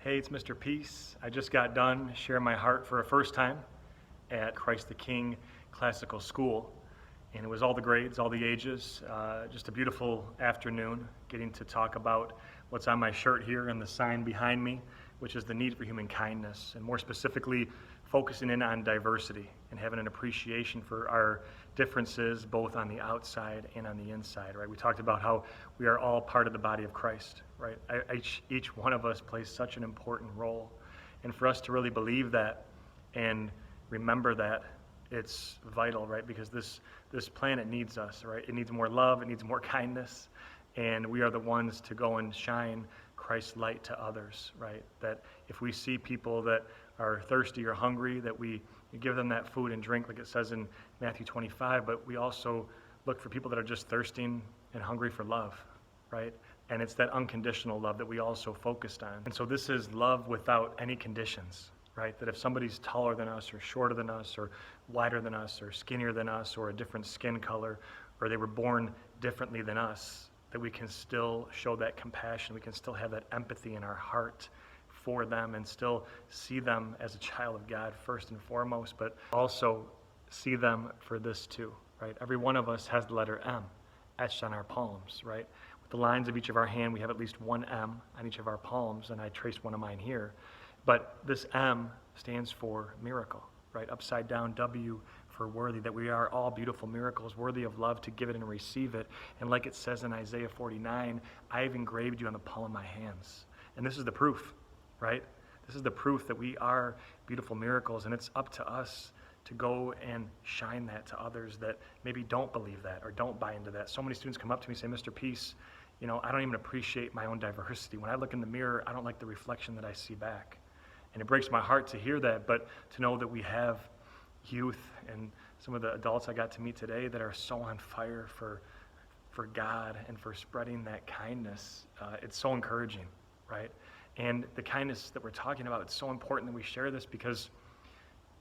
Hey, it's Mr. Peace. I just got done sharing my heart for a first time at Christ the King Classical School. And it was all the grades, all the ages, just a beautiful afternoon getting to talk about what's on my shirt here and the sign behind me, which is the need for human kindness, and more specifically, focusing in on diversity and having an appreciation for our differences both on the outside and on the inside, right? We talked about how we are all part of the body of Christ, right? Each one of us plays such an important role. And for us to really believe that and remember that, it's vital, right? Because this planet needs us, right? It needs more love, it needs more kindness, and we are the ones to go and shine Christ's light to others, right? That if we see people that are thirsty or hungry, that we give them that food and drink, like it says in Matthew 25, but we also look for people that are just thirsting and hungry for love, right? And it's that unconditional love that we also focused on. And so this is love without any conditions, right? That if somebody's taller than us or shorter than us or wider than us or skinnier than us or a different skin color or they were born differently than us, that we can still show that compassion. We can still have that empathy in our heart for them and still see them as a child of God first and foremost, but also see them for this too, right? Every one of us has the letter M etched on our palms, right? With the lines of each of our hand, we have at least one M on each of our palms, and I traced one of mine here. But this M stands for miracle, right? Upside down W for worthy, that we are all beautiful miracles, worthy of love to give it and receive it. And like it says in Isaiah 49, I have engraved you on the palm of my hands. And this is the proof, right? This is the proof that we are beautiful miracles, and it's up to us to go and shine that to others that maybe don't believe that or don't buy into that. So many students come up to me and say, Mr. Peace, I don't even appreciate my own diversity. When I look in the mirror, I don't like the reflection that I see back. And it breaks my heart to hear that, but to know that we have youth and some of the adults I got to meet today that are so on fire for God and for spreading that kindness, it's so encouraging, right? And the kindness that we're talking about, it's so important that we share this, because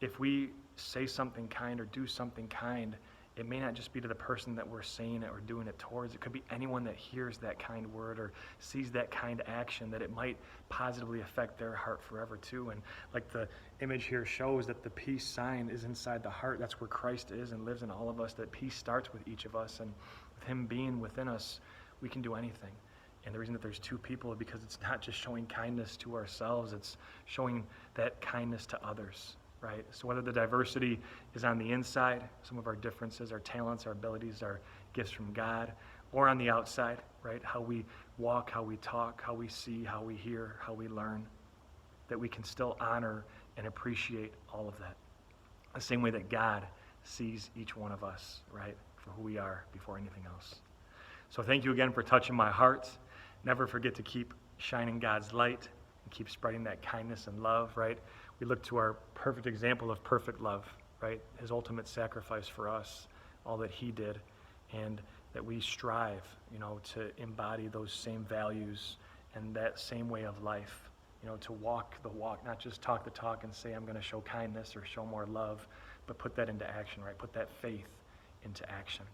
if we say something kind or do something kind, it may not just be to the person that we're saying it or doing it towards. It could be anyone that hears that kind word or sees that kind action, that it might positively affect their heart forever too. And like the image here shows, that the peace sign is inside the heart. That's where Christ is and lives in all of us. That peace starts with each of us, and with him being within us, we can do anything. And the reason that there's two people is because it's not just showing kindness to ourselves, it's showing that kindness to others. Right? So whether the diversity is on the inside, some of our differences, our talents, our abilities, our gifts from God, or on the outside, right? How we walk, how we talk, how we see, how we hear, how we learn, that we can still honor and appreciate all of that. The same way that God sees each one of us, right? For who we are before anything else. So thank you again for touching my heart. Never forget to keep shining God's light and keep spreading that kindness and love, right? We look to our perfect example of perfect love, right? His ultimate sacrifice for us, all that he did, and that we strive, to embody those same values and that same way of life, to walk the walk, not just talk the talk and say, I'm going to show kindness or show more love, but put that into action, right? Put that faith into action.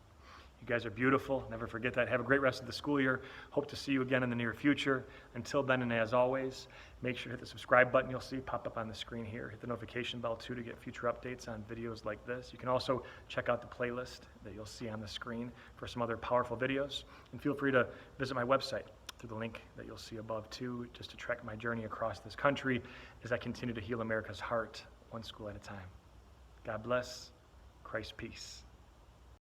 You guys are beautiful. Never forget that. Have a great rest of the school year. Hope to see you again in the near future. Until then, and as always, make sure to hit the subscribe button you'll see pop up on the screen here. Hit the notification bell too to get future updates on videos like this. You can also check out the playlist that you'll see on the screen for some other powerful videos. And feel free to visit my website through the link that you'll see above too, just to track my journey across this country as I continue to heal America's heart one school at a time. God bless. Christ peace.